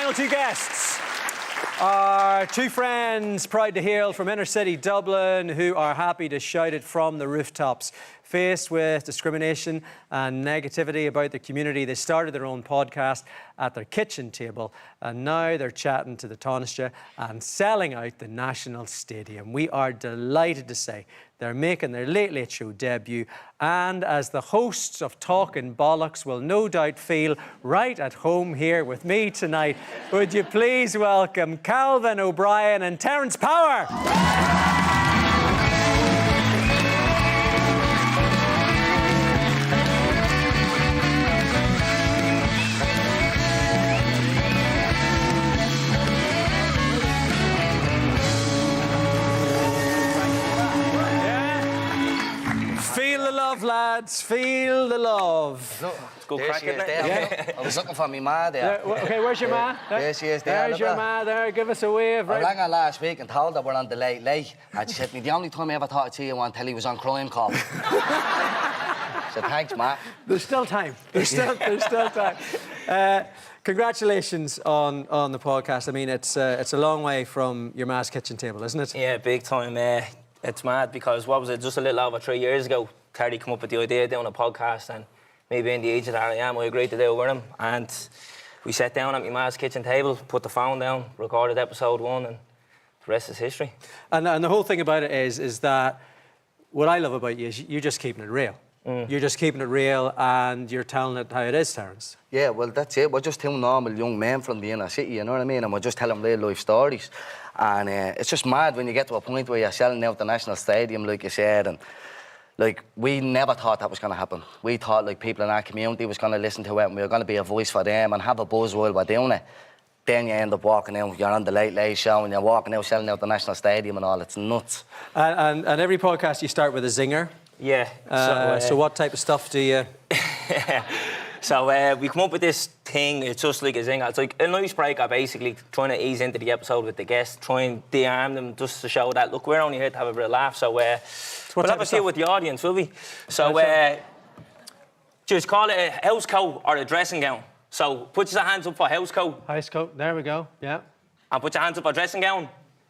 final two guests are two friends proud to hail from inner city Dublin who are happy to shout it from the rooftops. Faced with discrimination and negativity about their community, they started their own podcast at their kitchen table, and now they're chatting to the Taoiseach and selling out the National Stadium. We are delighted to say they're making their Late Late Show debut, and as the hosts of Talkin' Bollox will no doubt feel right at home here with me tonight, would you please welcome Calvin O'Brien and Terence Power. Feel the love, lads. Feel the love. Let's go crack it. Yeah. I was looking for me ma there. Okay, where's your ma? There she is there. There's your ma there. Give us a wave. I rang her last week and told her we're on the Late Late. And she said to me, the only time I ever thought I'd see you until he was on Crime Call. I said, thanks, ma. There's still time. There's still time. Congratulations on the podcast. I mean, it's a long way from your ma's kitchen table, isn't it? Yeah, big time. It's mad because, what was it, just a little over 3 years ago, Terry came up with the idea of doing a podcast, and maybe in the age that I am, I agreed to do it with him. And we sat down at my ma's kitchen table, put the phone down, recorded episode 1, and the rest is history. And the whole thing about it is that what I love about you is you're just keeping it real. You're just keeping it real and you're telling it how it is, Terence. Yeah, well, that's it. We're just two normal young men from the inner city, you know what I mean? And we're just telling real life stories. And it's just mad when you get to a point where you're selling out the National Stadium, like you said, and like, we never thought that was going to happen. We thought, like, people in our community was going to listen to it and we were going to be a voice for them and have a buzz while we're doing it. Then you end up walking out, you're on the Late Late Show and you're walking out selling out the National Stadium and all. It's nuts. And every podcast you start with a zinger. Yeah. So what type of stuff do you... So we come up with this thing, it's just like a zinger. It's like an icebreaker, basically, trying to ease into the episode with the guests, try and de-arm them just to show that, look, we're only here to have a bit of laugh, so we'll have a feel with the audience, will we? So just call it a house coat or a dressing gown. So put your hands up for house coat. House coat, there we go, yeah. And put your hands up for dressing gown.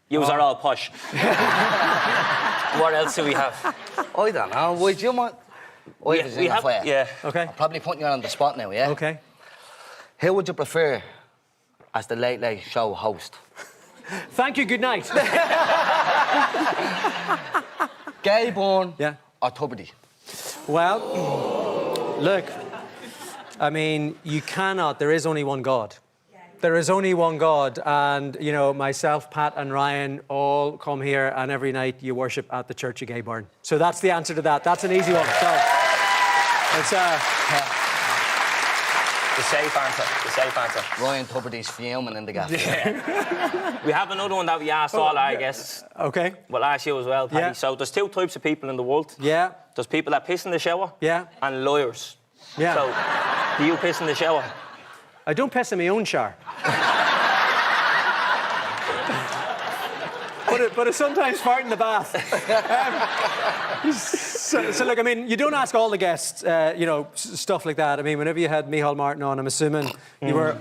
Yous are all posh. What else do we have? I don't know. Would you want... We have, yeah. Okay. I'm probably putting you on the spot now, yeah? Okay. Who would you prefer as the Late Late Show host? Thank you, good night. Gay born, yeah, or Tuberty? Well, look, I mean, you cannot, there is only one God. There is only one God, and, you know, myself, Pat and Ryan all come here, and every night you worship at the Church of Gayburn. So that's the answer to that. That's an easy one. So, it's the safe answer. The safe answer. Ryan Tuberty's fuming in the gaff. Yeah. We have another one that we asked all our guests. Okay. We'll ask you as well, Paddy. Yeah. So there's two types of people in the world. Yeah. There's people that piss in the shower. Yeah. And lawyers. Yeah. So, do you piss in the shower? I don't piss in my own shower. but I sometimes fart in the bath. So look, I mean, you don't ask all the guests, you know, stuff like that. I mean, whenever you had Micheál Martin on, I'm assuming you were...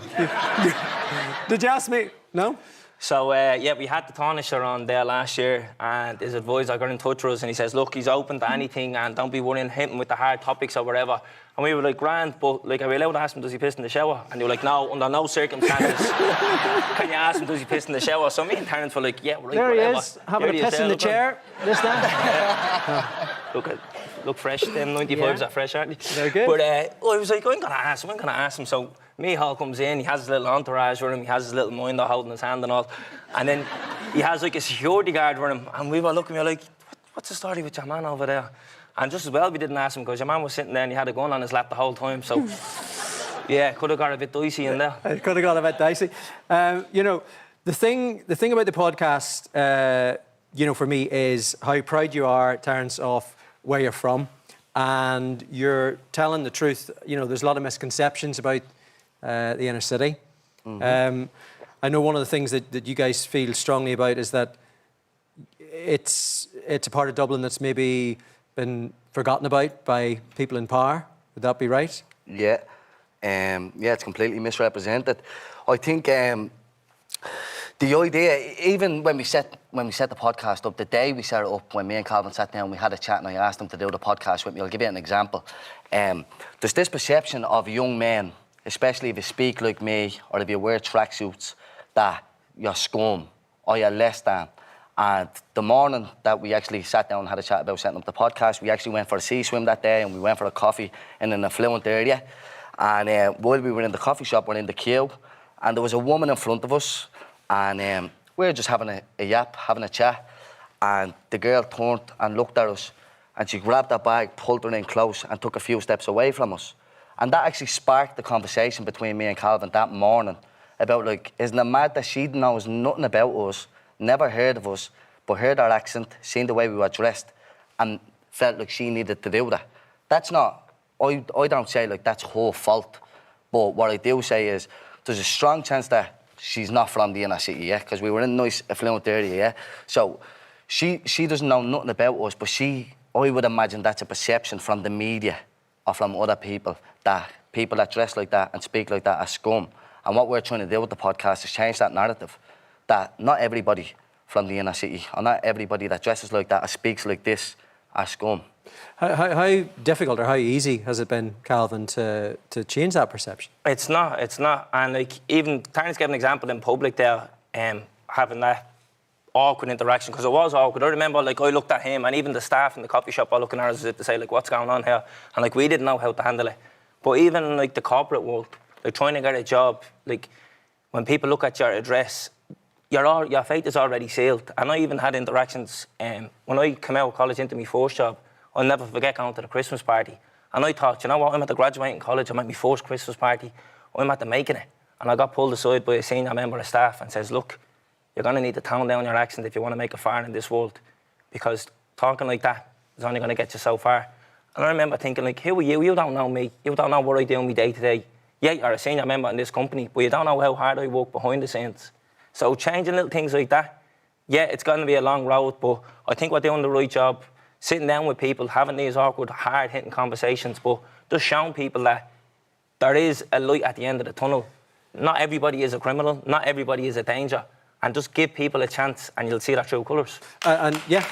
Did you ask me? No? So, yeah, we had the Taoiseach on there last year, and his advisor got in touch with us, and he says, look, he's open to anything, and don't be worrying, hit him with the hard topics or whatever. And we were like, grand, but, like, are we allowed to ask him, does he piss in the shower? And they were like, no, under no circumstances can you ask him, does he piss in the shower? So me and Terence were like, yeah, right, there whatever. He is, having a piss in the chair. This, that. Look fresh, them 95s are fresh, aren't they? Very good. But I was like, I'm going to ask him. So Micheál comes in, he has his little entourage with him, he has his little minder holding his hand and all. And then he has like a security guard with him, and we were looking, we were like, what's the story with your man over there? And just as well we didn't ask him, because your man was sitting there and he had a gun on his lap the whole time, so yeah, could have got a bit dicey in there. It could have got a bit dicey. You know, the thing about the podcast, you know, for me, is how proud you are, Terence, of where you're from, and you're telling the truth. You know, there's a lot of misconceptions about the inner city. Mm-hmm. I know one of the things that you guys feel strongly about is that it's a part of Dublin that's maybe been forgotten about by people in power. Would that be right? Yeah. Yeah, it's completely misrepresented. I think the idea, even when we set the podcast up, the day we set it up, when me and Calvin sat down, we had a chat and I asked him to do the podcast with me. I'll give you an example. There's this perception of young men, especially if you speak like me or if you wear tracksuits, that you're scum or you're less than. And the morning that we actually sat down and had a chat about setting up the podcast, we actually went for a sea swim that day and we went for a coffee in an affluent area. And while we were in the coffee shop, we're in the queue, and there was a woman in front of us, and we were just having a yap, having a chat, and the girl turned and looked at us, and she grabbed her bag, pulled her in close, and took a few steps away from us. And that actually sparked the conversation between me and Calvin that morning about, like, isn't it mad that she knows nothing about us, never heard of us, but heard our accent, seen the way we were dressed, and felt like she needed to do that. That's not, I don't say like that's her fault, but what I do say is there's a strong chance that she's not from the inner city, yeah, because we were in a nice affluent area, yeah. So she doesn't know nothing about us, but I would imagine that's a perception from the media or from other people that people that dress like that and speak like that are scum. And what we're trying to do with the podcast is change that narrative, that not everybody from the inner city or not everybody that dresses like that or speaks like this are scum. How difficult or how easy has it been, Calvin, to change that perception? It's not. And like, even Terence gave an example in public there, having that awkward interaction, because it was awkward. I remember, like, I looked at him, and even the staff in the coffee shop were looking at us as if to say, like, what's going on here? And like, we didn't know how to handle it. But even in, like, the corporate world, like trying to get a job, like when people look at your address, your fate is already sealed. And I even had interactions when I came out of college into my first job. I'll never forget going to the Christmas party. And I thought, you know what, I'm at the graduating college, I'm at my first Christmas party, I'm at the making it. And I got pulled aside by a senior member of staff and says, look, you're going to need to tone down your accent if you want to make a fire in this world, because talking like that is only going to get you so far. And I remember thinking, like, who are you? You don't know me. You don't know what I do in my day-to-day. Yeah, you're a senior member in this company, but you don't know how hard I work behind the scenes. So changing little things like that, yeah, it's going to be a long road, but I think we're doing the right job, sitting down with people, having these awkward, hard-hitting conversations, but just showing people that there is a light at the end of the tunnel. Not everybody is a criminal, not everybody is a danger, and just give people a chance and you'll see their true colours. And yeah.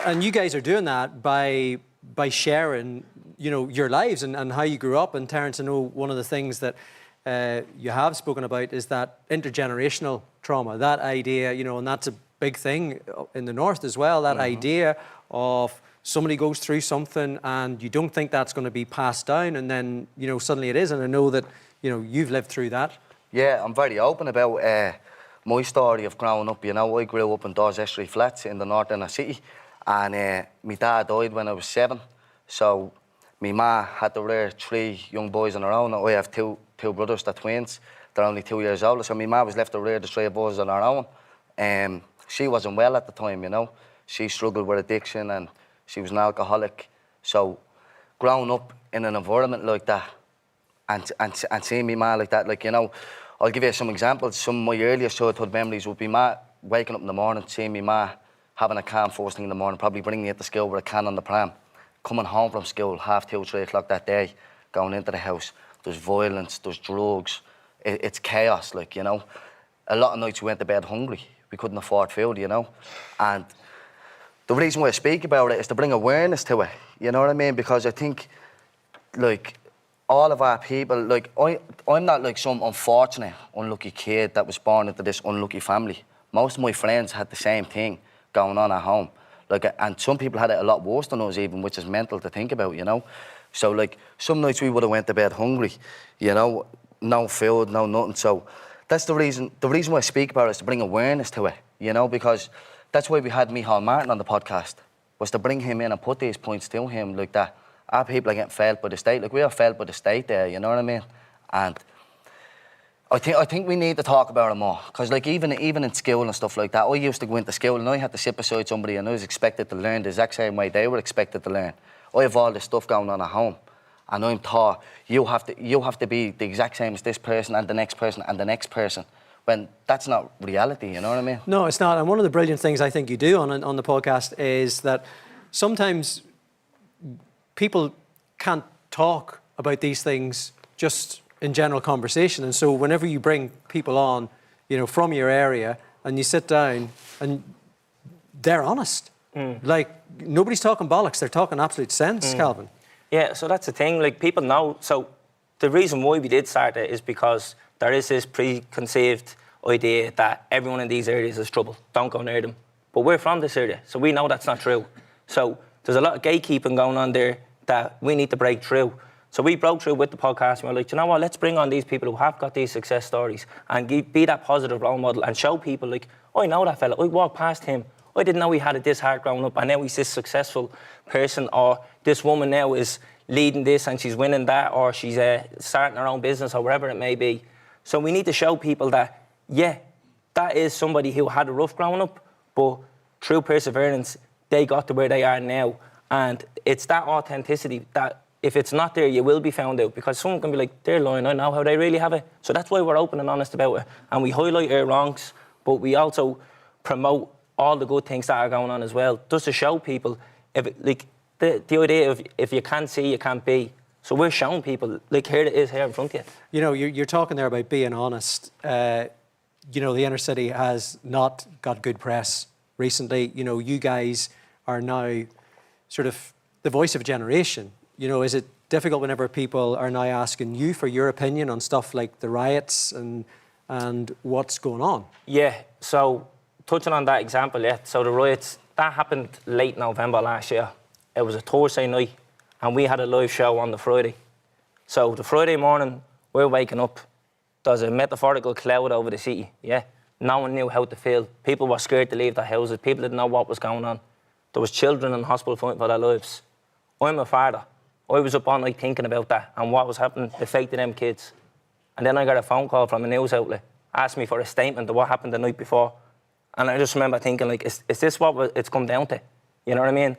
And you guys are doing that by sharing, you know, your lives and how you grew up. And Terence, I know one of the things that you have spoken about is that intergenerational trauma, that idea, you know, and that's a big thing in the North as well, that idea of somebody goes through something and you don't think that's going to be passed down, and then, you know, suddenly it is. And I know that, you know, you've lived through that. Yeah, I'm very open about my story of growing up. You know, I grew up in Dorchester Flats in the north inner city, and my dad died when I was 7. So my ma had to rear 3 young boys on her own. I have two brothers, they're twins. They're only 2 years older. So my ma was left to rear the 3 boys on her own. She wasn't well at the time, you know. She struggled with addiction and she was an alcoholic. So growing up in an environment like that and seeing my ma like that, like, you know, I'll give you some examples. Some of my earliest childhood memories would be ma waking up in the morning, seeing me ma having a can first thing in the morning, probably bringing me to school with a can on the pram, coming home from school 2:30, 3 o'clock that day, going into the house. There's violence, there's drugs. It's chaos, like, you know. A lot of nights we went to bed hungry. We couldn't afford food, you know. And the reason why I speak about it is to bring awareness to it, you know what I mean? Because I think, like, all of our people, like, I'm not like some unfortunate, unlucky kid that was born into this unlucky family. Most of my friends had the same thing going on at home. Like, and some people had it a lot worse than us even, which is mental to think about, you know? So, like, some nights we would have went to bed hungry, you know? No food, no nothing. So that's the reason why I speak about it is to bring awareness to it, you know? Because that's why we had Micheál Martin on the podcast, was to bring him in and put these points to him, like that. Our people are getting failed by the state. Like, we are failed by the state there, you know what I mean? And I think we need to talk about it more. Because, like, even in school and stuff like that, I used to go into school and I had to sit beside somebody and I was expected to learn the exact same way they were expected to learn. I have all this stuff going on at home. And I'm taught, you have to be the exact same as this person and the next person and the next person. when that's not reality, you know what I mean? No, it's not. And one of the brilliant things I think you do on the podcast is that sometimes people can't talk about these things just in general conversation. And so whenever you bring people on, from your area and you sit down and they're honest. Like, nobody's talking bollocks. They're talking absolute sense, Calvin. Yeah, so that's the thing. Like, people know. So the reason why we did start it is because there is this preconceived idea that everyone in these areas is trouble. Don't go near them. But we're from this area, so we know that's not true. So there's a lot of gatekeeping going on there that we need to break through. So we broke through with the podcast and we're like, you know what, let's bring on these people who have got these success stories and be that positive role model and show people, like, I know that fella, I walked past him. I didn't know he had it this hard growing up, and now he's this successful person, or this woman now is leading this and she's winning that, or she's starting her own business, or whatever it may be. So we need to show people that, yeah, that is somebody who had a rough growing up, but through perseverance, they got to where they are now. And it's that authenticity that if it's not there, you will be found out, because someone can be like, they're lying, I know how they really have it. So that's why we're open and honest about it. And we highlight our wrongs, but we also promote all the good things that are going on as well, just to show people, the idea of if you can't see, you can't be. So we're showing people, like, here it is here in front of you. You're talking there about being honest. The inner city has not got good press recently. You guys are now sort of the voice of a generation. Is it difficult whenever people are now asking you for your opinion on stuff like the riots and what's going on? Yeah, so touching on that example, so the riots, that happened late November last year. It was a Thursday night, and we had a live show on the Friday. So the Friday morning, we're waking up. There's a metaphorical cloud over the city, No one knew how to feel. People were scared to leave their houses. People didn't know what was going on. There was children in hospital fighting for their lives. I'm a father. I was up all night thinking about that and what was happening, the fate of them kids. And then I got a phone call from a news outlet, asked me for a statement of what happened the night before. And I just remember thinking, like, is this what it's come down to? You know what I mean?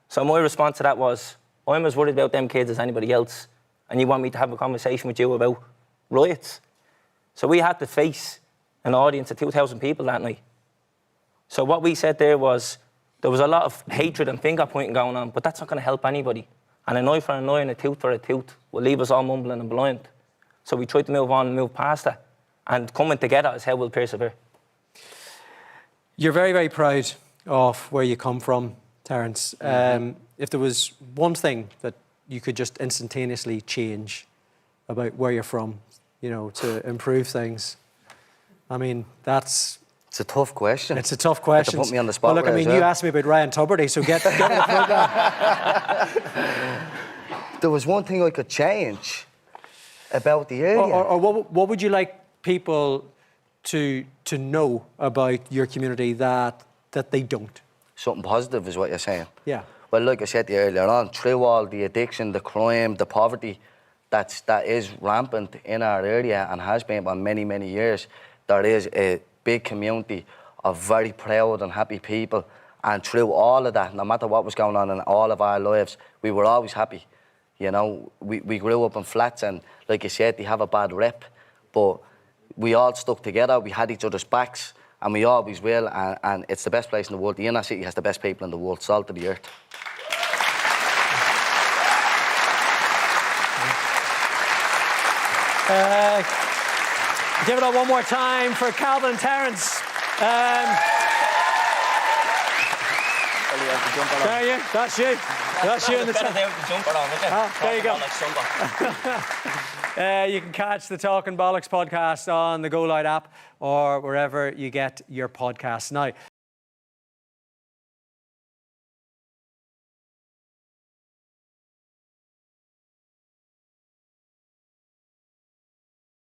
So my response to that was, I'm as worried about them kids as anybody else, and you want me to have a conversation with you about riots? So we had to face an audience of 2,000 people that night. So what we said there was a lot of hatred and finger-pointing going on, but that's not going to help anybody. And an eye for an eye and a tooth for a tooth will leave us all mumbling and blind. So we tried to move on and move past that. And coming together is how we'll persevere. You're very, very proud of where you come from, Terence. If there was one thing that you could just instantaneously change about where you're from, to improve things, I mean, it's a tough question. It's a tough question. To put me on the spot. Well, look, you asked me about Ryan Tubridy, so get on the program. There was one thing I could change about the area. Or what would you like people to know about your community that they don't? Something positive is what you're saying. Yeah. Well, like I said to you earlier on, through all the addiction, the crime, the poverty that is rampant in our area and has been for many, many years, there is a big community of very proud and happy people. And through all of that, no matter what was going on in all of our lives, we were always happy. We grew up in flats, and like you said, they have a bad rep, but we all stuck together, we had each other's backs, and we always will, and it's the best place in the world. The inner city has the best people in the world, salt of the earth. Give it up one more time for Calvin and Terence. There you, that's you. That's you in the There you go. You can catch the Talking Bollox podcast on the Go Loud app or wherever you get your podcasts. Now,